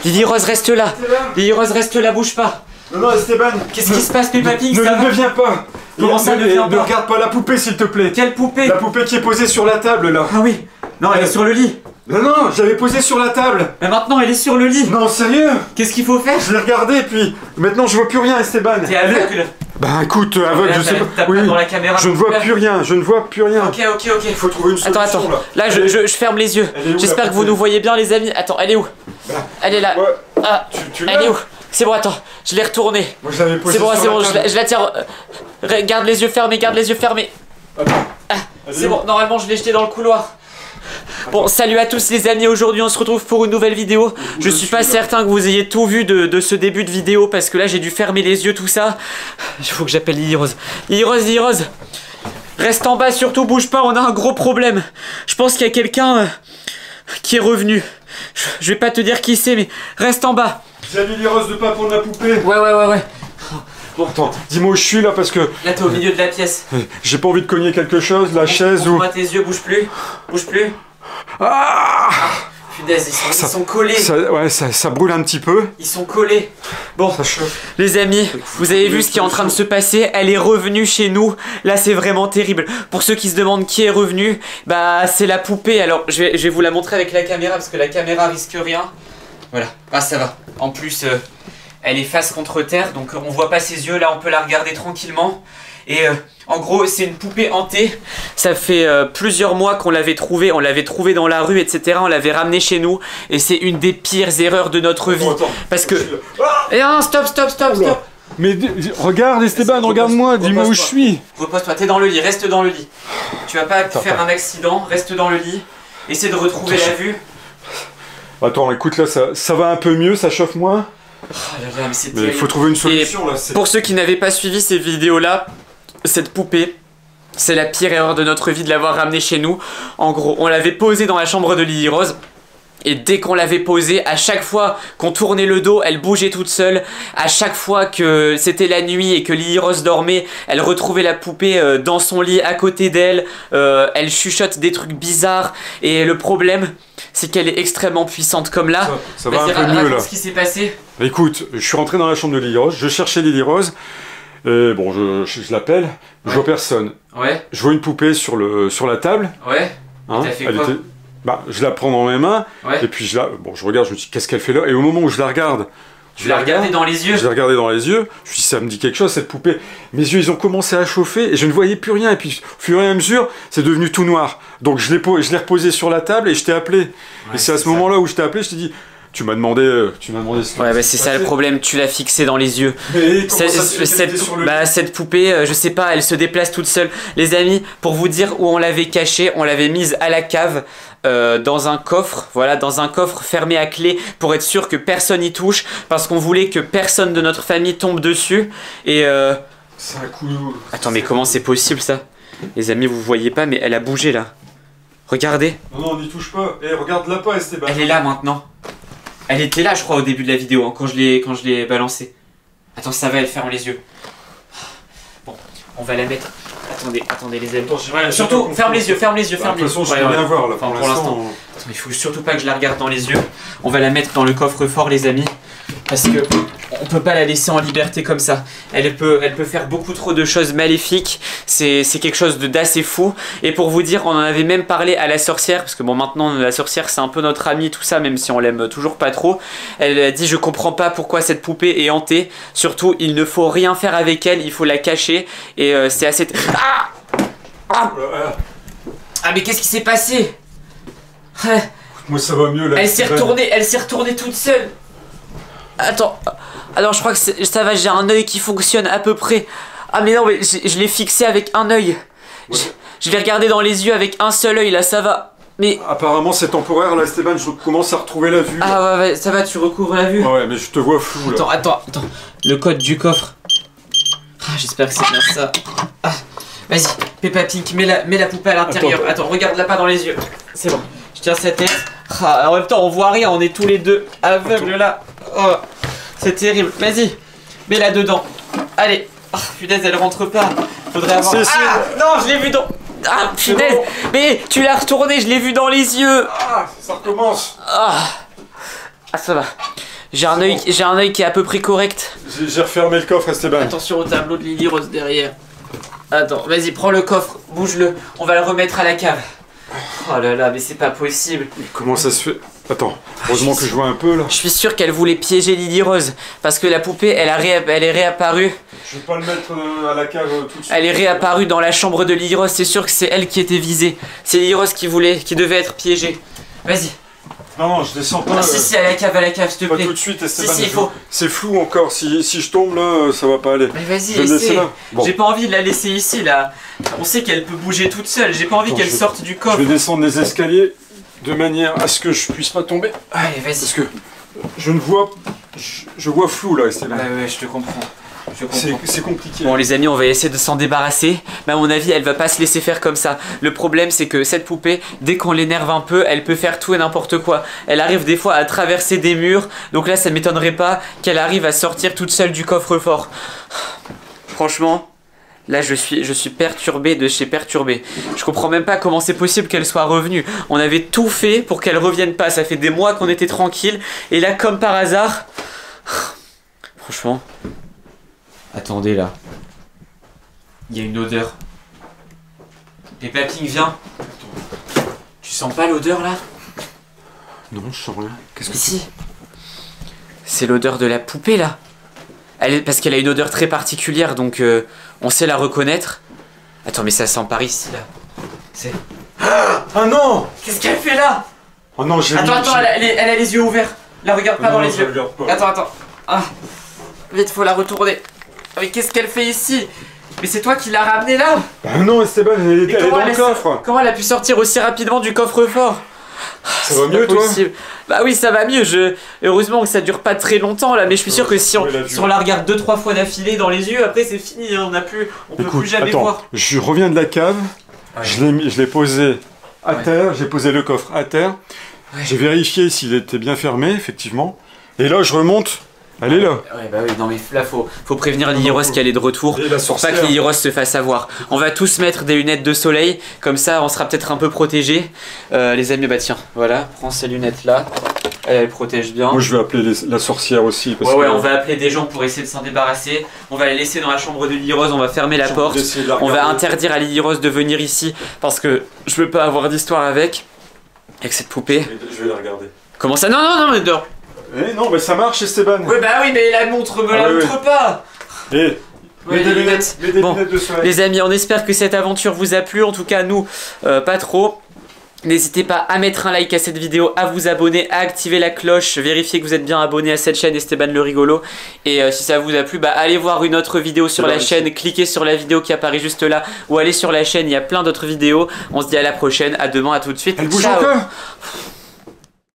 Lily Rose, reste là. Lily Rose, reste là, bouge pas. Non, Esteban. Qu'est-ce qui se passe, Peppa Pig? Ne viens pas. Comment ça, ne viens pas? Ne regarde pas la poupée, s'il te plaît. Quelle poupée? La poupée qui est posée sur la table, là. Ah oui. Non, elle est sur le lit. Non, j'avais posé sur la table. Mais maintenant, elle est sur le lit. Non, sérieux? Qu'est-ce qu'il faut faire? Je l'ai regardé, puis maintenant je vois plus rien, Esteban. T'es aveugle? Bah écoute, aveugle, je sais pas. T'as pas dans la caméra. Je ne vois plus rien, je ne vois plus rien. Ok. Il faut trouver une solution. Attends. Là, je ferme les yeux. J'espère que vous nous voyez bien, les amis. Attends, elle est où? Elle est là. Ouais. Ah, tu elle est où? C'est bon, attends, je l'ai retournée. Moi je l'avais posé. C'est bon, je la tiens. Garde les yeux fermés, Attends. Ah, c'est bon, normalement je l'ai jeté dans le couloir. Bon, salut à tous les amis, aujourd'hui on se retrouve pour une nouvelle vidéo. Je suis pas certain que vous ayez tout vu de ce début de vidéo parce que là j'ai dû fermer les yeux, tout ça. Il faut que j'appelle Lily Rose. Lily Rose, reste en bas, surtout bouge pas, on a un gros problème. Je pense qu'il y a quelqu'un qui est revenu. Je vais pas te dire qui c'est, mais reste en bas. Dis à Lily Rose de pas prendre la poupée. Ouais. Bon, attends, dis-moi où je suis là parce que... Là t'es au milieu de la pièce. J'ai pas envie de cogner quelque chose, la chaise ou... Ouvre tes yeux, bouge plus. Ah, punaise, ils sont collés. Ça brûle un petit peu. Ils sont collés. Bon, ça chauffe. Les amis, vous avez vu ce qui est en train de se passer. Elle est revenue chez nous. Là, c'est vraiment terrible. Pour ceux qui se demandent qui est revenu, bah c'est la poupée. Alors, je vais vous la montrer avec la caméra parce que la caméra risque rien. Voilà. Ah, ça va. En plus, elle est face contre terre, donc on voit pas ses yeux. Là, on peut la regarder tranquillement. Et en gros, c'est une poupée hantée. Ça fait plusieurs mois qu'on l'avait trouvée. On l'avait trouvée dans la rue, etc. On l'avait ramenée chez nous. Et c'est une des pires erreurs de notre vie. Attends, parce que... Et non, stop. Mais regarde Esteban, regarde-moi, dis-moi où je suis. Repose-toi, t'es dans le lit, reste dans le lit. Tu vas pas faire un accident, reste dans le lit. Essaie de retrouver la vue. Attends, écoute, là, ça va un peu mieux, ça chauffe moins. Mais il faut trouver une solution, là. Pour ceux qui n'avaient pas suivi ces vidéos-là, cette poupée, c'est la pire erreur de notre vie de l'avoir ramenée chez nous. En gros, on l'avait posée dans la chambre de Lily Rose. Et dès qu'on l'avait posée, à chaque fois qu'on tournait le dos, elle bougeait toute seule. À chaque fois que c'était la nuit et que Lily Rose dormait, elle retrouvait la poupée dans son lit à côté d'elle. Elle chuchote des trucs bizarres. Et le problème, c'est qu'elle est extrêmement puissante comme là. Ça va un peu mieux là. Ce qui s'est passé. Écoute, je suis rentré dans la chambre de Lily Rose, je cherchais Lily Rose. Et bon, je l'appelle, je vois personne. Ouais. Je vois une poupée sur la table. Ouais. Hein, t'as fait quoi? Bah, je la prends dans mes mains, ouais. Et puis je regarde, je me dis qu'est-ce qu'elle fait là? Et au moment où je la regarde, tu l'as regardée dans les yeux? Je l'ai regardée dans les yeux, je me dis ça me dit quelque chose cette poupée. Mes yeux ils ont commencé à chauffer et je ne voyais plus rien. Et puis au fur et à mesure, c'est devenu tout noir. Donc je l'ai reposé sur la table et je t'ai appelé. Ouais, et c'est à ce moment-là où je t'ai appelé, je t'ai dit... Tu m'as demandé ce que... Ouais, bah c'est ça le problème, tu l'as fixé dans les yeux. Mais cette poupée, je sais pas, elle se déplace toute seule. Les amis, pour vous dire où on l'avait cachée, on l'avait mise à la cave, dans un coffre, voilà, dans un coffre fermé à clé, pour être sûr que personne y touche, parce qu'on voulait que personne de notre famille tombe dessus. Et c'est un coup... Attends, mais comment c'est possible ça? Les amis, vous voyez pas, mais elle a bougé là. Regardez. Non, on n'y touche pas. Eh, regarde-la pas, Esteban. Elle est là maintenant. Elle était là, je crois, au début de la vidéo, hein, quand je l'ai balancée. Attends, ça va, elle ferme les yeux. Bon, on va la mettre... Attendez les amis. Surtout, ferme les yeux. De toute façon, je peux rien voir, là, pour l'instant. Attends, il faut surtout pas que je la regarde dans les yeux. On va la mettre dans le coffre-fort, les amis. Parce que on peut pas la laisser en liberté comme ça. Elle peut faire beaucoup trop de choses maléfiques. C'est quelque chose d'assez fou. Et pour vous dire, on en avait même parlé à la sorcière. Parce que bon, maintenant, la sorcière, c'est un peu notre amie, tout ça, même si on l'aime toujours pas trop. Elle a dit, je comprends pas pourquoi cette poupée est hantée. Surtout, il ne faut rien faire avec elle. Il faut la cacher. Et c'est assez... Ah, mais qu'est-ce qui s'est passé? Moi, ça va mieux, là. Elle s'est retournée toute seule. Attends, alors je crois que ça va, j'ai un œil qui fonctionne à peu près. Ah mais non, mais je l'ai fixé avec un œil. Ouais. Je l'ai regardé dans les yeux avec un seul œil, là, ça va. Mais... Apparemment c'est temporaire là, Esteban, je commence à retrouver la vue. Ah ouais, ça va, tu recouvres la vue. Ouais, mais je te vois flou là. Attends, le code du coffre. Ah, j'espère que c'est bien ça. Ah, vas-y, Peppa Pig, mets la poupée à l'intérieur. Attends, regarde-la pas dans les yeux. C'est bon, je tiens sa tête. Ah, en même temps, on voit rien, on est tous les deux aveugles là. Oh, c'est terrible. Vas-y, mets-la dedans. Allez. Oh, punaise, elle rentre pas. Faudrait avoir... Ah, non, je l'ai vu dans... Ah, punaise. Bon. Mais tu l'as retourné, je l'ai vu dans les yeux. Ah, ça recommence. Ah, ça va. J'ai un œil qui est à peu près correct. J'ai refermé le coffre, Esteban. Attention au tableau de Lily Rose derrière. Attends, vas-y, prends le coffre, bouge-le. On va le remettre à la cave. Oh là là, mais c'est pas possible. Mais comment ça se fait? Attends, heureusement que je vois un peu là. Je suis sûr qu'elle voulait piéger Lily Rose. Parce que la poupée, elle est réapparue. Je vais pas le mettre à la cave tout de suite. Elle est réapparue dans la chambre de Lily Rose. C'est sûr que c'est elle qui était visée. C'est Lily Rose qui devait être piégée. Vas-y. Non, je descends pas. Si, à la cave, s'il te plaît. Pas tout de suite, Esteban. Si, il faut. C'est flou encore. Si je tombe là, ça va pas aller. Mais vas-y, je vais le laisser là. Bon. J'ai pas envie de la laisser ici là. On sait qu'elle peut bouger toute seule. J'ai pas envie qu'elle sorte du coffre. Je vais descendre les escaliers de manière à ce que je puisse pas tomber. Allez, vas-y. Parce que je ne vois. Je vois flou là, Esteban. Ouais, je te comprends. C'est compliqué. Bon les amis, on va essayer de s'en débarrasser. Mais à mon avis, elle va pas se laisser faire comme ça. Le problème c'est que cette poupée, dès qu'on l'énerve un peu, elle peut faire tout et n'importe quoi. Elle arrive des fois à traverser des murs. Donc là, ça m'étonnerait pas qu'elle arrive à sortir toute seule du coffre-fort. Franchement, là je suis perturbé de chez perturbé. Je comprends même pas comment c'est possible qu'elle soit revenue. On avait tout fait pour qu'elle revienne pas. Ça fait des mois qu'on était tranquille. Et là, comme par hasard... Franchement... Attendez là. Il y a une odeur. Peppa Pig, viens. Tu sens pas l'odeur là? Non, je sens rien. Qu'est-ce que si. C'est l'odeur de la poupée là. Parce qu'elle a une odeur très particulière, donc on sait la reconnaître. Attends, mais ça sent par ici là. C'est... Ah non! Qu'est-ce qu'elle fait là? Oh non, j'ai... Attends, elle a les yeux ouverts. La regarde pas dans les yeux. Attends. Ah. Vite, faut la retourner. Mais qu'est-ce qu'elle fait ici? Mais c'est toi qui l'as ramenée là? Bah non, Esteban, elle est dans le coffre. Comment elle a pu sortir aussi rapidement du coffre-fort? Ça va mieux, toi? Bah oui, ça va mieux. Heureusement que ça dure pas très longtemps là, mais je suis sûr que si on la regarde 2-3 fois d'affilée dans les yeux, après c'est fini, hein. On peut plus jamais voir. Je reviens de la cave, ouais. Je l'ai posé à terre, j'ai posé le coffre à terre, j'ai vérifié s'il était bien fermé, effectivement, et là je remonte. Elle est là. Ouais, bah oui, non mais là faut prévenir Lily Rose qu'elle est de retour pour pas que Lily Rose se fasse avoir. On va tous mettre des lunettes de soleil, comme ça on sera peut-être un peu protégés. Les amis, bah tiens, voilà, prends ces lunettes là. Elle protège bien. Moi je vais appeler la sorcière aussi. Parce ouais, on va appeler des gens pour essayer de s'en débarrasser. On va les laisser dans la chambre de Lily Rose, on va fermer la porte. On va interdire à Lily Rose de venir ici parce que je veux pas avoir d'histoire avec cette poupée. Je vais la regarder. Comment ça? Non, mais dehors. Eh non, mais ça marche, Esteban. Ouais, bah oui, mais la montre me la montre pas. Eh, mets des lunettes de soleil. Les amis, on espère que cette aventure vous a plu. En tout cas, nous, pas trop. N'hésitez pas à mettre un like à cette vidéo, à vous abonner, à activer la cloche, vérifier que vous êtes bien abonné à cette chaîne Esteban le rigolo. Et si ça vous a plu, bah allez voir une autre vidéo sur la chaîne, cliquez sur la vidéo qui apparaît juste là, ou allez sur la chaîne, il y a plein d'autres vidéos. On se dit à la prochaine, à demain, à tout de suite. Elle bouge Ciao. encore.